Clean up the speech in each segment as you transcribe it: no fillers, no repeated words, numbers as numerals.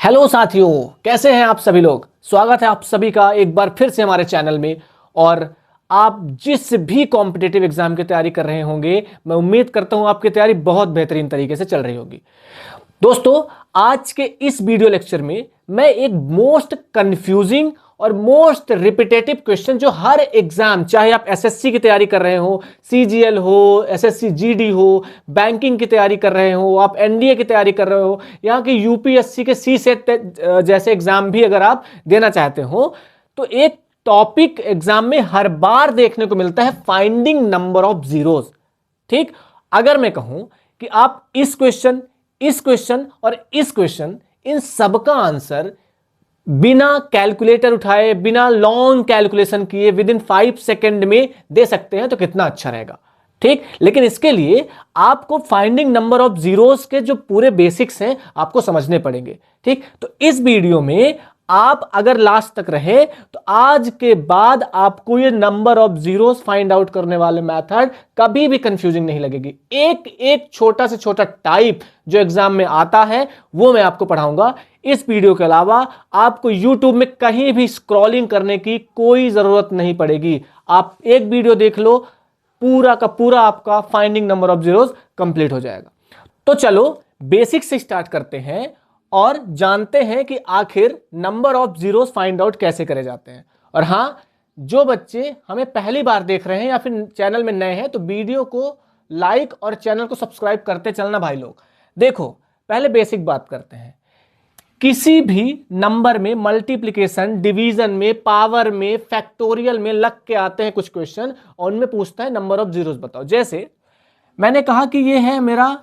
Hello साथियों, कैसे हैं आप सभी लोग। स्वागत है आप सभी का एक बार फिर से हमारे चैनल में। और आप जिस भी कॉम्पिटिटिव एग्जाम की तैयारी कर रहे होंगे, मैं उम्मीद करता हूं आपकी तैयारी बहुत बेहतरीन तरीके से चल रही होगी। दोस्तों, आज के इस वीडियो लेक्चर में मैं एक मोस्ट कंफ्यूजिंग और मोस्ट रिपीटेटिव क्वेश्चन जो हर एग्जाम, चाहे आप एसएससी की तैयारी कर रहे हो, सीजीएल हो, एसएससी जीडी हो, बैंकिंग की तैयारी कर रहे हो, आप एनडीए की तैयारी कर रहे हो, यहाँ की यूपीएससी के सी सेट जैसे एग्जाम भी अगर आप देना चाहते हो, तो एक टॉपिक एग्जाम में हर बार देखने को मिलता है, फाइंडिंग नंबर ऑफ जीरोज। ठीक, अगर मैं कहूं कि आप इस क्वेश्चन और इस क्वेश्चन, इन सबका आंसर बिना कैलकुलेटर उठाए, बिना लॉन्ग कैलकुलेशन किए विद इन 5 सेकेंड में दे सकते हैं तो कितना अच्छा रहेगा। ठीक, लेकिन इसके लिए आपको फाइंडिंग नंबर ऑफ जीरोस के जो पूरे बेसिक्स हैं आपको समझने पड़ेंगे। ठीक, तो इस वीडियो में आप अगर लास्ट तक रहे तो आज के बाद आपको ये number of zeros find out करने वाले मेथड कभी भी कंफ्यूजिंग नहीं लगेगी। एक एक छोटा से छोटा टाइप जो एग्जाम में आता है वो मैं आपको पढ़ाऊंगा। इस वीडियो के अलावा आपको YouTube में कहीं भी स्क्रॉलिंग करने की कोई जरूरत नहीं पड़ेगी। आप एक वीडियो देख लो, पूरा का पूरा आपका finding number of zeros complete हो जाएगा। तो चलो बेसिक से स्टार्ट करते हैं और जानते हैं कि आखिर number of zeros find out कैसे करे जाते हैं। और हां, जो बच्चे हमें पहली बार देख रहे हैं या फिर चैनल में नए हैं तो वीडियो को लाइक और चैनल को सब्सक्राइब करते चलना भाई लोग। देखो, पहले बेसिक बात करते हैं। किसी भी नंबर में मल्टीप्लिकेशन, डिवीजन में, पावर में, फैक्टोरियल में लग के आते हैं कुछ क्वेश्चन और उनमें पूछता है नंबर ऑफ जीरोस बताओ। जैसे मैंने कहा कि ये है मेरा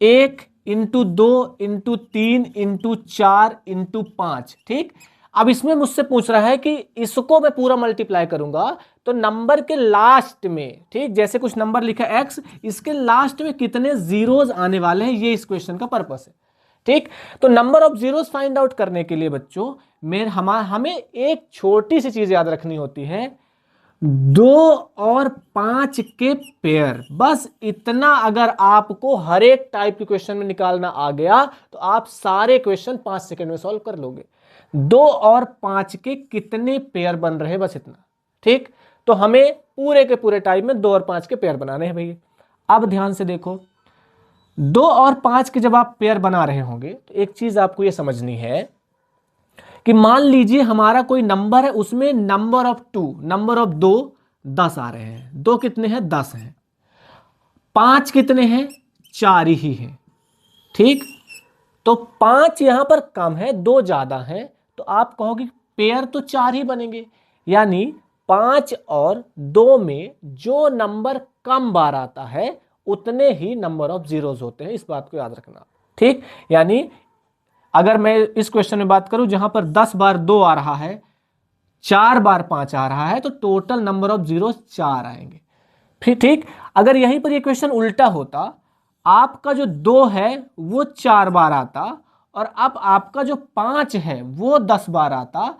1 इंटू 2 इंटू 3 इंटू 4 इंटू 5। ठीक, अब इसमें मुझसे पूछ रहा है कि इसको मैं पूरा मल्टीप्लाई करूंगा तो नंबर के लास्ट में, ठीक, जैसे कुछ नंबर लिखा x, इसके लास्ट में कितने जीरोस आने वाले हैं, ये इस क्वेश्चन का पर्पस है। ठीक, तो number of zeros find out करने के लिए बच्चों हमें एक छोटी सी चीज याद रखनी होती है, 2 और 5 के पेयर। बस इतना अगर आपको हर एक टाइप के क्वेश्चन में निकालना आ गया तो आप सारे क्वेश्चन 5 सेकंड में सॉल्व कर लोगे। 2 और 5 के कितने पेयर बन रहे हैं, बस इतना। ठीक, तो हमें पूरे के पूरे टाइप में 2 और 5 के पेयर बनाने हैं भैया। अब ध्यान से देखो, 2 और 5 के जब आप पेयर बना रहे होंगे तो एक चीज आपको यह समझनी है कि मान लीजिए हमारा कोई नंबर है, उसमें नंबर ऑफ 2, नंबर ऑफ 2 10 आ रहे हैं। 2 कितने हैं, 10 हैं। 5 कितने हैं, 4 ही हैं। ठीक, तो 5 यहां पर कम है, 2 ज्यादा है, तो आप कहोगे पेयर तो 4 ही बनेंगे। यानी 5 और 2 में जो नंबर कम बार आता है उतने ही नंबर ऑफ जीरोस होते हैं। इस बात को याद रखना। ठीक, यानी अगर मैं इस क्वेश्चन में बात करूं जहां पर 10 बार 2 आ रहा है, 4 बार 5 आ रहा है, तो टोटल नंबर ऑफ जीरोस 4 आएंगे। फिर ठीक, अगर यहीं पर ये क्वेश्चन उल्टा होता, आपका जो 2 है वो 4 बार आता और अब आपका जो 5 है वो 10 बार आता,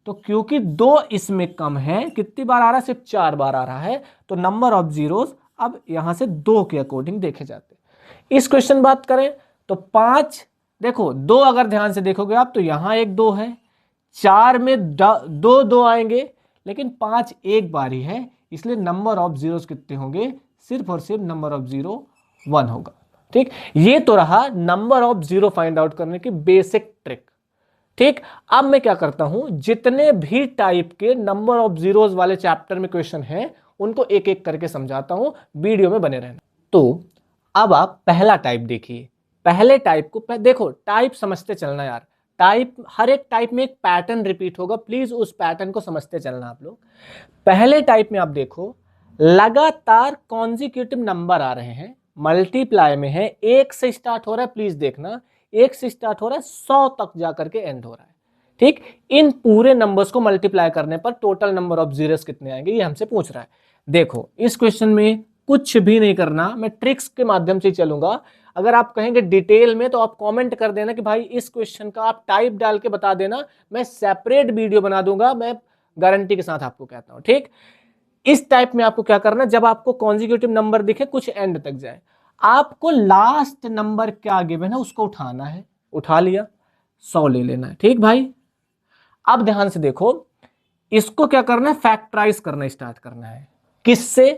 तो क्योंकि 2 इसमें कम है, कितनी बार आ रहा है, सिर्फ 4 बार आ रहा है, तो नंबर ऑफ जीरोस अब यहां से 2 के अकॉर्डिंग देखे जाते हैं। इस क्वेश्चन बात करें तो 5, देखो 2 अगर ध्यान से देखोगे आप तो यहां एक 2 है, 4 में 2 2 आएंगे, लेकिन 5 एक बार ही है, इसलिए नंबर ऑफ जीरोस कितने होंगे, सिर्फ और सिर्फ नंबर ऑफ जीरो 1 होगा। ठीक, ये तो रहा number of zero find out करने की बेसिक ट्रिक। ठीक, अब मैं क्या करता हूं, जितने भी टाइप के नंबर ऑफ जीरोस वाले चैप्टर में क्वेश्चन हैं उनको एक एक करके समझाता हूं, वीडियो में बने रहना। तो अब आप पहला टाइप देखिए। पहले टाइप को देखो, टाइप समझते चलना यार। टाइप, हर एक टाइप में एक पैटर्न रिपीट होगा, प्लीज उस पैटर्न को समझते चलना आप लोग। पहले टाइप में आप देखो, लगातार कॉन्जिक्यूटिव नंबर आ रहे हैं, मल्टीप्लाई में है, 1 से स्टार्ट हो रहा है, प्लीज देखना, 1 से स्टार्ट हो रहा है, 100 तक जाकर के एंड हो रहा है। ठीक, इन पूरे नंबर्स को मल्टीप्लाई करने पर टोटल नंबर ऑफ जीरोस कितने आएंगे, ये हमसे पूछ रहा है। देखो, इस क्वेश्चन में कुछ भी नहीं करना, मैं ट्रिक्स के माध्यम से चलूंगा। अगर आप कहेंगे डिटेल में तो आप कमेंट कर देना कि भाई इस क्वेश्चन का आप टाइप डाल के बता देना, मैं सेपरेट वीडियो बना दूंगा, मैं गारंटी के साथ आपको कहता हूं। ठीक, इस टाइप में आपको क्या करना, जब आपको कॉन्जिक्यूटिव नंबर दिखे, कुछ एंड तक जाए, आपको लास्ट नंबर क्या गिवन है उसको उठाना है। उठा लिया, 100 ले लेना है। ठीक भाई, अब ध्यान से देखो, इसको क्या करना है, फैक्टराइज करना स्टार्ट करना है। किससे?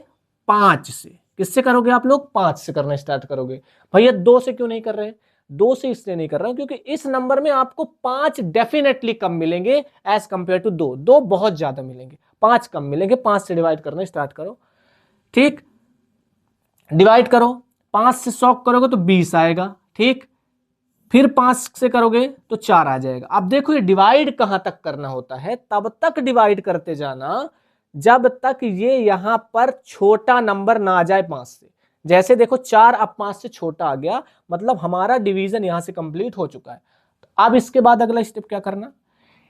5 से। किससे करोगे आप लोग? 5 से करना स्टार्ट करोगे। भैया 2 से क्यों नहीं कर रहे? 2 से इसलिए नहीं कर रहा हूं क्योंकि इस नंबर में आपको 5 डेफिनेटली कम मिलेंगे एज कंपेयर टू 2। 2 बहुत ज्यादा मिलेंगे, 5 कम मिलेंगे। 5 से डिवाइड करना स्टार्ट करो। ठीक, डिवाइड करो। 5 से 100 करोगे तो 20 आएगा। ठीक, फिर 5 से करोगे तो 4 आ जाएगा। अब देखो ये डिवाइड कहां तक करना होता है, तब तक डिवाइड करते जाना जब तक ये यहां पर छोटा नंबर ना आ जाए 5 से। जैसे देखो 4 अब 5 से छोटा आ गया, मतलब हमारा डिवीजन यहां से कंप्लीट हो चुका है। तो अब इसके बाद अगला स्टेप क्या करना,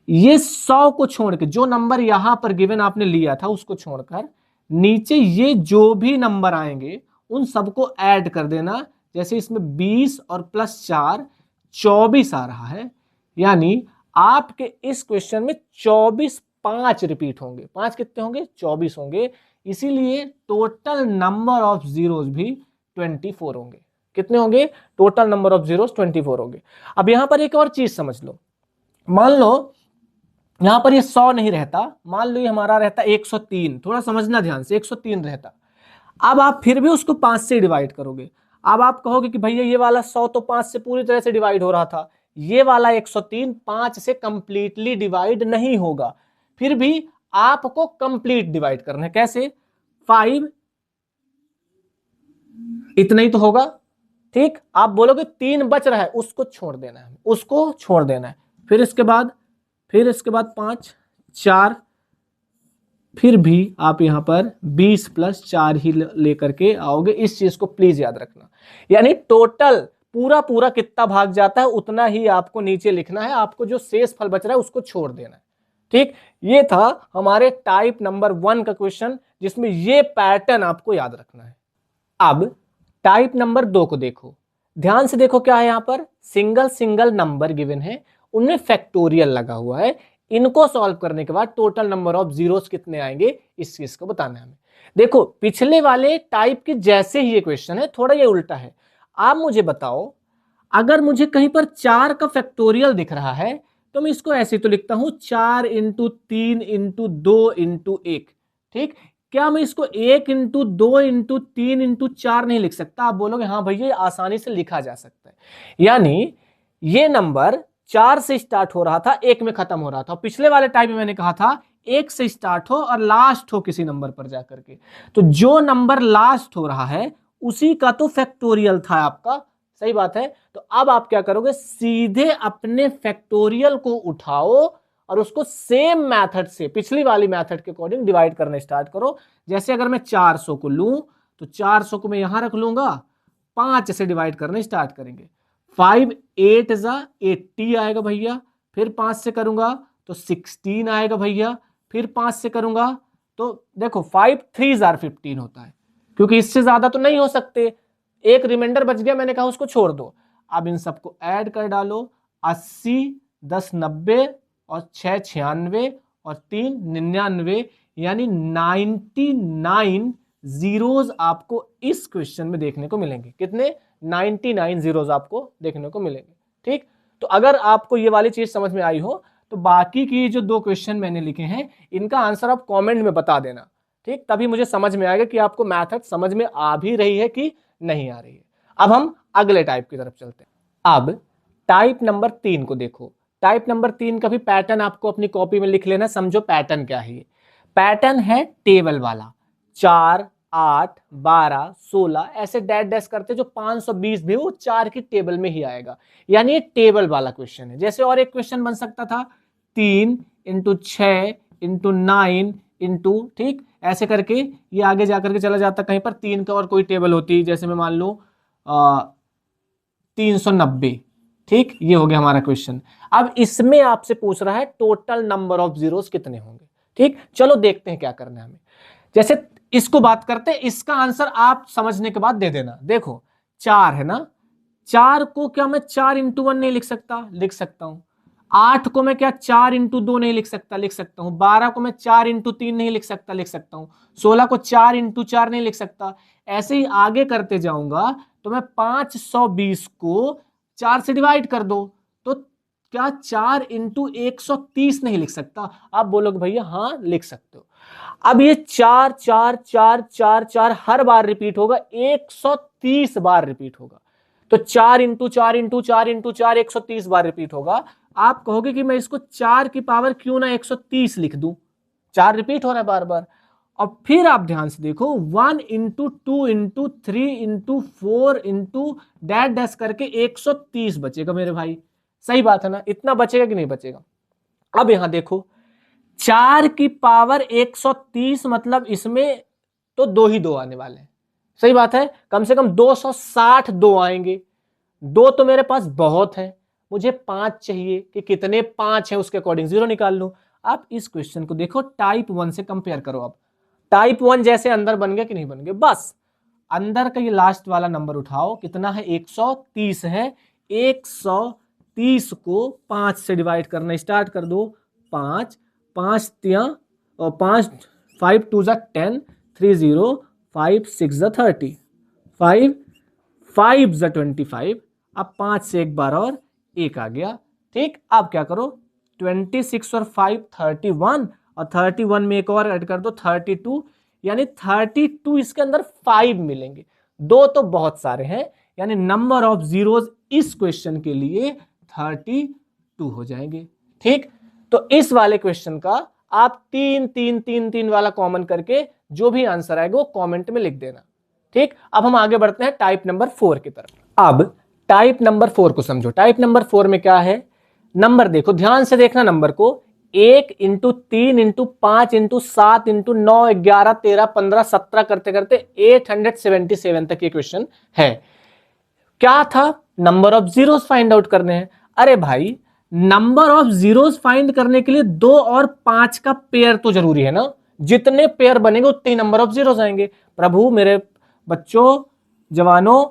ये 100 को छोड़ के जो नंबर यहां पर गिवन आपने लिया था उसको छोड़कर नीचे ये जो भी नंबर आएंगे उन सबको ऐड कर देना। जैसे इसमें 20 और प्लस 4 24 आ रहा है, यानी आपके इस क्वेश्चन में 24 5 रिपीट होंगे। 5 कितने होंगे? 24 होंगे। इसीलिए टोटल नंबर ऑफ जीरोस भी 24 होंगे। कितने होंगे? टोटल नंबर ऑफ जीरोस 24 होंगे। अब यहां पर एक और चीज समझ लो, मान लो यहां पर ये 100 नहीं रहता, मान लो ये हमारा रहता 103। थोड़ा समझना ध्यान से, 103 रहता। अब आप फिर भी उसको 5 से डिवाइड करोगे। अब आप कहोगे कि भैया ये वाला 100 तो 5 से पूरी तरह से डिवाइड हो रहा था, ये वाला 103 5 से कंप्लीटली डिवाइड नहीं होगा। फिर भी आपको कंप्लीट डिवाइड करना है। कैसे? 5 इतना ही तो होगा। ठीक, आप बोलोगे 3 बच रहा है, उसको छोड़ देना है, उसको छोड़ देना है। फिर इसके बाद 5 4, फिर भी आप यहां पर 20 प्लस 4 ही लेकर के आओगे। इस चीज को प्लीज याद रखना। यानी टोटल पूरा पूरा कितना भाग जाता है उतना ही आपको नीचे लिखना है, आपको जो शेष फल बच रहा है उसको छोड़ देना है। ठीक, ये था हमारे टाइप नंबर 1 का क्वेश्चन, जिसमें ये पैटर्न आपको याद रखना है। अब टाइप नंबर 2 को देखो, ध्यान से देखो क्या है। यहां पर सिंगल सिंगल नंबर गिवन है, उनमें फैक्टोरियल लगा हुआ है। इनको सॉल्व करने के बाद टोटल नंबर ऑफ जीरोस कितने आएंगे इस चीज को बताना है हमें। देखो पिछले वाले टाइप के जैसे ही ये क्वेश्चन है, थोड़ा ये उल्टा है। आप मुझे बताओ, अगर मुझे कहीं पर 4 का फैक्टोरियल दिख रहा है तो मैं इसको ऐसे तो लिखता हूं 4 इंटू 3 इंटू 2 इंटू 1। ठीक, क्या मैं इसको 1 इंटू 2 इंटू 3 इंटू 4 नहीं लिख सकता? आप बोलोगे हाँ भैया आसानी से लिखा जा सकता है। यानी ये नंबर 4 से स्टार्ट हो रहा था, 1 में खत्म हो रहा था। पिछले वाले टाइप में मैंने कहा था 1 से स्टार्ट हो और लास्ट हो किसी नंबर पर जाकर के। तो जो नंबर लास्ट हो रहा है उसी का तो फैक्टोरियल था आपका। सही बात है। तो अब आप क्या करोगे, सीधे अपने फैक्टोरियल को उठाओ और उसको सेम मेथड से, पिछली वाली मेथड के अकॉर्डिंग डिवाइड करना स्टार्ट करो। जैसे अगर मैं 400 को लूं तो 400 को मैं यहां रख लूंगा, 5 से डिवाइड करना स्टार्ट करेंगे। 5 8 जा 80 आएगा भैया। फिर 5 से करूंगा तो 16 आएगा भैया। फिर 5 से करूंगा तो देखो 5 3 जार 15 होता है, क्योंकि इससे ज्यादा तो नहीं हो सकते। एक रिमाइंडर बच गया, मैंने कहा उसको छोड़ दो। अब इन सबको ऐड कर डालो, 80 10 90 और 6 96 और 3 99, यानी 99 जीरोज आपको इस क्वेश्चन में देखने को मिलेंगे। कितने? 99 जीरोज आपको देखने को मिलेंगे। ठीक, तो अगर आपको ये वाली चीज समझ में आई हो तो बाकी की जो 2 क्वेश्चन मैंने लिखे हैं इनका आंसर आप कमेंट में बता देना। ठीक, तभी मुझे समझ में आएगा कि आपको मैथड समझ में आ भी रही है कि नहीं आ रही है। अब हम अगले टाइप की तरफ चलते हैं। अब टाइप नंबर 3 को देखो। टाइप नंबर 3 का भी पैटर्न आपको अपनी कॉपी में लिख लेना। समझो पैटर्न क्या है। पैटर्न है टेबल वाला, 4 8 12 16 ऐसे डैश डैश करते, जो 520 भी वो 4 की टेबल में ही आएगा। यानी ये टेबल वाला क्वेश्चन है। जैसे और एक क्वेश्चन बन सकता था 3 इंटू 6 इंटू 9 इंटू, ठीक, ऐसे करके ये आगे जाकर के चला जाता। कहीं पर 3 का और कोई टेबल होती, जैसे मैं मान लूं 390। ठीक, ये हो गया हमारा क्वेश्चन। अब इसमें आपसे पूछ रहा है टोटल नंबर ऑफ जीरोस कितने होंगे। ठीक, चलो देखते हैं क्या करना है हमें। जैसे इसको बात करते हैं, इसका आंसर आप समझने के बाद दे देना। देखो 4 है ना, 4 को क्या मैं 4 इंटू 1 नहीं लिख सकता? लिख सकता हूं। 8 को मैं क्या 4 इंटू 2 नहीं लिख सकता? लिख सकता हूं। 12 को मैं 4 इंटू 3 नहीं लिख सकता? लिख सकता हूं। 16 को 4 इंटू 4 नहीं लिख सकता? ऐसे ही आगे करते जाऊंगा तो मैं 520 को 4 से डिवाइड कर दो तो क्या 4 इंटू 130 नहीं लिख सकता? आप बोलोगे भैया हाँ लिख सकते हो। अब ये 4 4 4 4 4 हर बार रिपीट होगा, 130 बार रिपीट होगा। तो 4 इंटू 4 इंटू 4 इंटू 4 130 बार रिपीट होगा। आप कहोगे कि मैं इसको 4 की पावर क्यों ना 130 लिख दूं, 4 रिपीट हो रहा है बार बार। और फिर आप ध्यान से देखो, 1 into 2 into 3 into 4 into dash dash करके 130 बचेगा मेरे भाई। सही बात है ना? इतना बचेगा कि नहीं बचेगा? अब यहां देखो, 4 की पावर 130 मतलब इसमें तो दो ही दो आने वाले हैं। सही बात है, कम से कम 260 दो आएंगे। दो तो मेरे पास बहुत है, मुझे 5 चाहिए कि कितने 5 है उसके अकॉर्डिंग 0 निकाल लो। आप इस क्वेश्चन को देखो टाइप 1 से कंपेयर करो। अब टाइप 1 जैसे अंदर बन गया कि नहीं बन गया? बस अंदर का ये लास्ट वाला नंबर उठाओ, कितना है? 130 है। 130 को 5 से डिवाइड करना स्टार्ट कर दो। 5 5 तिया और 5 5 2 10 3 0 5 6 30 5 5 25। अब 5 से एक बार और एक आ गया। ठीक, अब क्या करो, 26 और 5 31 और 31 में एक और ऐड कर दो 32, यानी 32 इसके अंदर 5 मिलेंगे। दो तो बहुत सारे हैं, यानी नंबर ऑफ जीरोस इस क्वेश्चन के लिए 32 हो जाएंगे। ठीक, तो इस वाले क्वेश्चन का आप 3 3 3 3 वाला कॉमन करके जो भी आंसर आएगा वो कमेंट में लिख देना। ठीक, अब हम आगे बढ़ते हैं टाइप नंबर 4 की तरफ। अब टाइप नंबर 4 को समझो। टाइप नंबर 4 में क्या है? नंबर देखो, ध्यान से देखना नंबर को। 1 इंटू 3 इंटू 5 इंटू 7 इंटू 9 11 13 15 17 करते करते 877 तक ये क्वेश्चन है। क्या था? Number of zeros find out करने हैं। अरे भाई, नंबर ऑफ जीरोस फाइंड करने के लिए 2 और 5 का पेयर तो जरूरी है ना। जितने पेयर बनेंगे उतने ही नंबर ऑफ जीरोस आएंगे। प्रभु मेरे बच्चों, जवानों,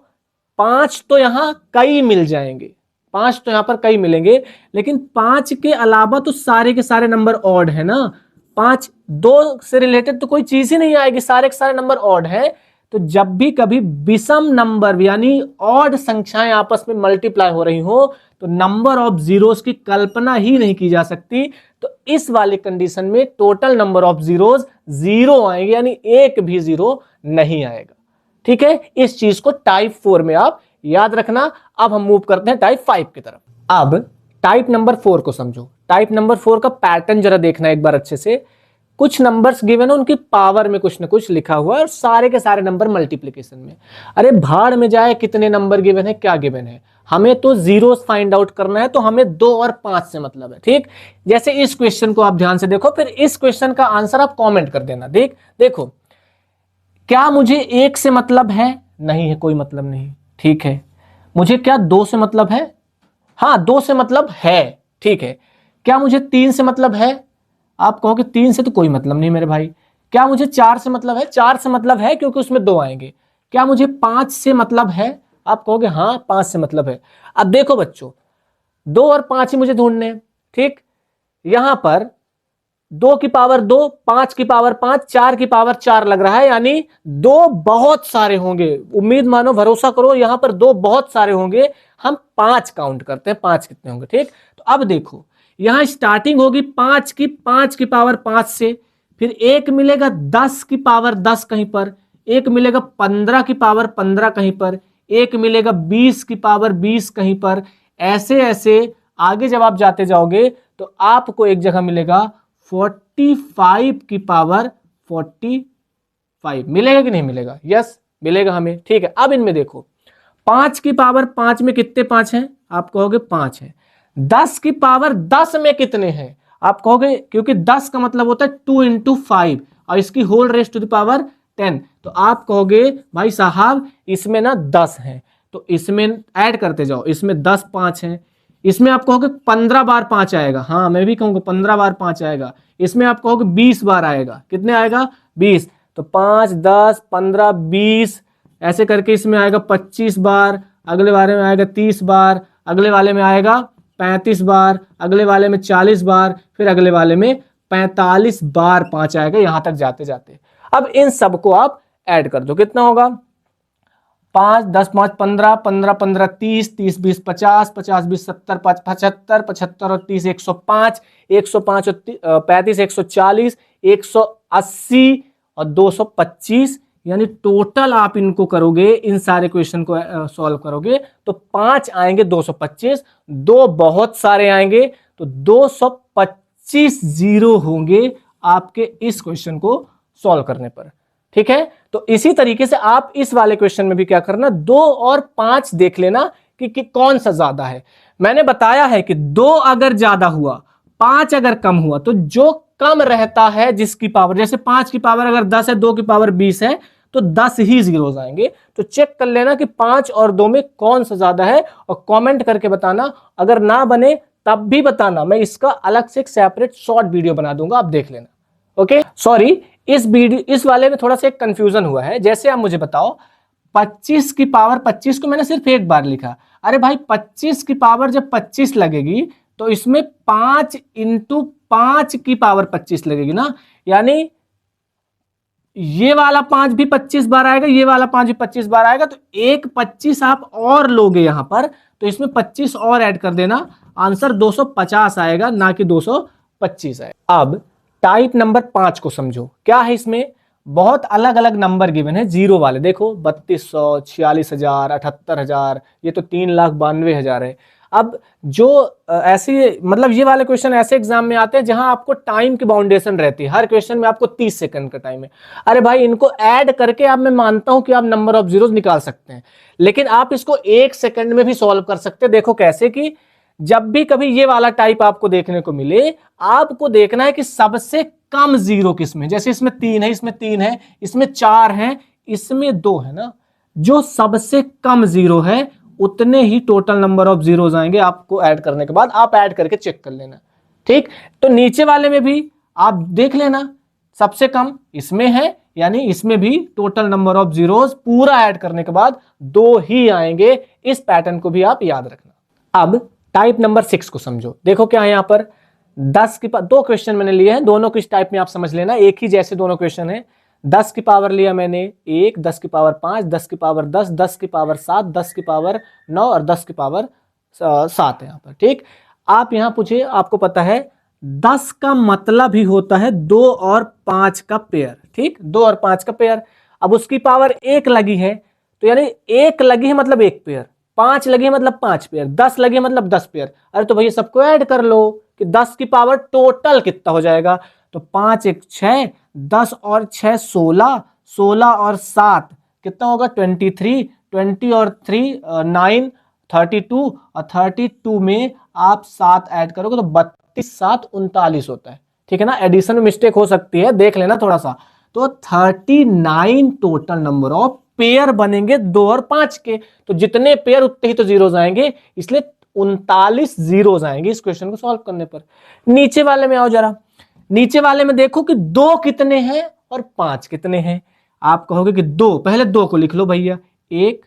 5 तो यहां कई मिल जाएंगे, 5 तो यहां पर कई मिलेंगे, लेकिन 5 के अलावा तो सारे के सारे नंबर ऑड है ना। 5 2 से रिलेटेड तो कोई चीज ही नहीं आएगी, सारे के सारे नंबर ऑड है। तो जब भी कभी विषम नंबर यानी ऑड संख्याएं आपस में मल्टीप्लाई हो रही हो तो नंबर ऑफ जीरोस की कल्पना ही नहीं की जा सकती। तो इस वाले कंडीशन में टोटल नंबर ऑफ जीरोस 0 आएंगे, यानी एक भी 0 नहीं आएगा। ठीक है, इस चीज को टाइप 4 में आप याद रखना। अब हम मूव करते हैं टाइप 5 की तरफ। अब टाइप नंबर 4 को समझो। टाइप नंबर 4 का पैटर्न जरा देखना एक बार अच्छे से। कुछ नंबर्स गिवन है, उनकी पावर में कुछ ना कुछ लिखा हुआ है और सारे के सारे नंबर मल्टीप्लिकेशन में। अरे भाड़ में जाए कितने नंबर गिवन है, क्या गिवन है, हमें तो जीरोस फाइंड आउट करना है, तो हमें 2 और 5 से मतलब है। ठीक, जैसे इस क्वेश्चन को आप ध्यान से देखो, फिर इस क्वेश्चन का आंसर आप कॉमेंट कर देना। देखो, क्या मुझे 1 से मतलब है? नहीं है, कोई मतलब नहीं। ठीक है, मुझे क्या 2 से मतलब है? हाँ, 2 से मतलब है। ठीक है, क्या मुझे 3 से मतलब है? आप कहोगे 3 से तो कोई मतलब नहीं मेरे भाई। क्या मुझे 4 से मतलब है? 4 से मतलब है क्योंकि उसमें 2 आएंगे। क्या मुझे 5 से मतलब है? आप कहोगे हाँ 5 से मतलब है। अब देखो बच्चों, 2 और 5 ही मुझे ढूंढने हैं। ठीक, यहां पर 2 की पावर 2, 5 की पावर 5, 4 की पावर 4 लग रहा है, यानी 2 बहुत सारे होंगे। उम्मीद मानो, भरोसा करो, यहां पर 2 बहुत सारे होंगे। हम 5 काउंट करते हैं, 5 कितने होंगे। ठीक, तो अब देखो, यहां स्टार्टिंग होगी 5 की पावर 5 से, फिर एक मिलेगा 10 की पावर 10 कहीं पर, एक मिलेगा 15 की पावर 15 कहीं पर, एक मिलेगा 20 की पावर 20 कहीं पर। ऐसे ऐसे आगे जब आप जाते जाओगे तो आपको एक जगह मिलेगा 45 की पावर 45। मिलेगा कि नहीं मिलेगा? यस मिलेगा हमें। ठीक है, अब इनमें देखो, 5 की पावर 5 में कितने 5 हैं? आप कहोगे 5 है। 10 की पावर 10 में कितने हैं? आप कहोगे, क्योंकि 10 का मतलब होता है 2 इंटू 5 और इसकी whole rest to the power 10। तो आप कहोगे भाई साहब इसमें ना 10 है, तो इसमें ऐड करते जाओ, इसमें 10 5 है। इसमें आप कहोगे 15 बार 5 आएगा। हाँ, मैं भी कहूंगा 15 बार 5 आएगा। इसमें आप कहोगे 20 बार आएगा। कितने आएगा? 20। तो 5 10 15 20 ऐसे करके इसमें आएगा 25 बार, अगले वाले में आएगा 30 बार, अगले वाले में आएगा 35 बार, अगले वाले में 40 बार, फिर अगले वाले में 45 बार 5 आएगा, यहां तक जाते जाते। अब इन सबको आप ऐड कर दो, कितना होगा? 5, 10, 5, 15, 15, 15, 30, 30, 20, 50, 50, 20, 70, 75, 75 और 30, 105, 105 और 35, 140, 180 और 225, यानी टोटल आप इनको करोगे, इन सारे क्वेश्चन को सॉल्व करोगे तो 5 आएंगे 225, 2 बहुत सारे आएंगे तो 225 जीरो होंगे आपके इस क्वेश्चन को सॉल्व करने पर। ठीक है, तो इसी तरीके से आप इस वाले क्वेश्चन में भी क्या करना, 2 और 5 देख लेना कि कौन सा ज्यादा है। मैंने बताया है कि 2 अगर ज्यादा हुआ, 5 अगर कम हुआ, तो जो कम रहता है जिसकी पावर, जैसे 5 की पावर अगर 10 है, 2 की पावर 20 है, तो 10 ही जीरोस आएंगे। तो चेक कर लेना कि 5 और 2 में कौन सा ज्यादा है और कमेंट करके बताना। अगर ना बने तब भी बताना, मैं इसका अलग से एक सेपरेट शॉर्ट वीडियो बना दूंगा, आप देख लेना। ओके, सॉरी, इस वाले में थोड़ा सा एक कंफ्यूजन हुआ है। जैसे आप मुझे बताओ, 25 की पावर 25 को मैंने सिर्फ एक बार लिखा। अरे भाई, 25 की पावर जब 25 लगेगी तो इसमें 5 इंटू 5 की पावर 25 लगेगी ना, यानी ये वाला 5 भी 25 बार आएगा, ये वाला 5 भी 25 बार आएगा, तो एक 25 आप और लोगे यहां पर, तो इसमें 25 और ऐड कर देना, आंसर 250 आएगा, ना कि 225 आएगा। अब टाइप नंबर 5 को समझो, क्या है इसमें, बहुत अलग अलग नंबर गिवन है जीरो वाले। देखो 3200, 46,000, 78,000, ये तो 3,92,000 है। अब जो ऐसे, मतलब ये वाले क्वेश्चन ऐसे एग्जाम में आते हैं जहां आपको टाइम की बाउंडेशन रहती है, हर क्वेश्चन में आपको 30 सेकंड का टाइम है। अरे भाई, इनको ऐड करके आप, मैं मानता हूं कि आप नंबर ऑफ जीरोस निकाल सकते हैं, लेकिन आप इसको 1 सेकंड में भी सॉल्व कर सकते हैं। देखो कैसे, कि जब भी कभी ये वाला टाइप आपको देखने को मिले, आपको देखना है कि सबसे कम जीरो किसमें, जैसे इसमें 3 है, इसमें 3 है, इसमें 4 है, इसमें 2 है ना, जो सबसे कम जीरो है उतने ही टोटल नंबर ऑफ जीरोस आएंगे आपको ऐड करने के बाद। आप ऐड करके चेक कर लेना। ठीक, तो नीचे वाले में भी आप देख लेना, सबसे कम इसमें है, यानी इसमें भी टोटल नंबर ऑफ जीरोस पूरा ऐड करने के बाद 2 ही आएंगे। इस पैटर्न को भी आप याद रखना। अब टाइप नंबर 6 को समझो। देखो क्या है यहां पर, 10 की दो क्वेश्चन मैंने लिए हैं, दोनों किस टाइप में आप समझ लेना, एक ही जैसे दोनों क्वेश्चन है। 10 की पावर लिया मैंने 1, 10 की पावर 5, 10 की पावर 10, 10 की पावर 7, 10 की पावर 9 और 10 की पावर 7 है यहाँ पर। ठीक, आप यहाँ पूछे, आपको पता है 10 का मतलब ही होता है 2 और 5 का पेयर। ठीक, 2 और 5 का पेयर। अब उसकी पावर 1 लगी है, तो यानी 1 लगी है मतलब 1 पेयर, 5 लगी है मतलब 5 पेयर, 10 लगी है मतलब 10 पेयर। अरे तो भैया सबको ऐड कर लो कि 10 की पावर टोटल कितना हो जाएगा, तो 5 1 6, 10 और 6 16, 16 और 7 कितना होगा 23, 20 और 3 9, 32 और 32 में आप 7 ऐड करोगे तो 32 7 39 होता है। ठीक है ना, एडिशन में मिस्टेक हो सकती है, देख लेना थोड़ा सा। तो 39 टोटल नंबर ऑफ पेयर बनेंगे 2 और 5 के, तो जितने पेयर उतने ही तो जीरोस आएंगे, इसलिए 39 जीरोस आएंगे इस क्वेश्चन को सॉल्व करने पर। नीचे वाले में आओ जरा, नीचे वाले में देखो कि 2 कितने हैं और 5 कितने हैं। आप कहोगे कि 2, पहले 2 को लिख लो भैया, 1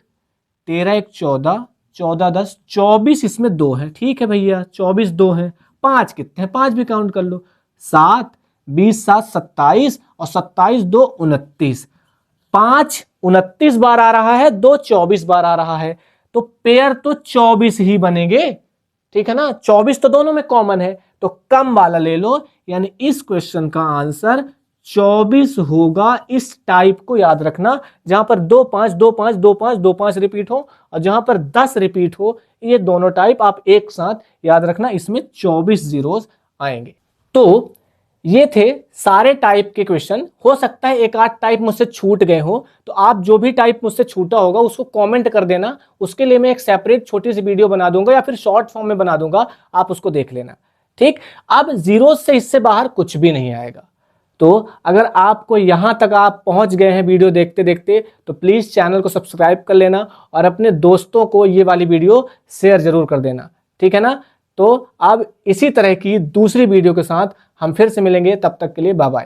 13 1 14, 14 10 24, इसमें 2 है। ठीक है भैया, 24 2 है। 5 कितने हैं, 5 भी काउंट कर लो, 7 20 7 27 और 27 2 29, 5 29 बार आ रहा है, 2 24 बार आ रहा है, तो पेयर तो 24 ही बनेंगे। ठीक है ना, 24 तो दोनों में कॉमन है, तो कम वाला ले लो, यानी इस क्वेश्चन का आंसर 24 होगा। इस टाइप को याद रखना, जहां पर 2 5 2 5 2 5 2 5 रिपीट हो और जहां पर 10 रिपीट हो, ये दोनों टाइप आप एक साथ याद रखना, इसमें 24 जीरोस आएंगे। तो ये थे सारे टाइप के क्वेश्चन। हो सकता है एक आध टाइप मुझसे छूट गए हो, तो आप जो भी टाइप मुझसे छूटा होगा उसको कमेंट कर देना, उसके लिए मैं एक सेपरेट छोटी सी वीडियो बना दूंगा या फिर शॉर्ट फॉर्म में बना दूंगा, आप उसको देख लेना। ठीक, अब जीरो से इससे बाहर कुछ भी नहीं आएगा। तो अगर आपको यहां तक आप पहुंच गए हैं वीडियो देखते देखते, तो प्लीज चैनल को सब्सक्राइब कर लेना और अपने दोस्तों को ये वाली वीडियो शेयर जरूर कर देना। ठीक है ना, तो अब इसी तरह की दूसरी वीडियो के साथ हम फिर से मिलेंगे, तब तक के लिए बाय बाय।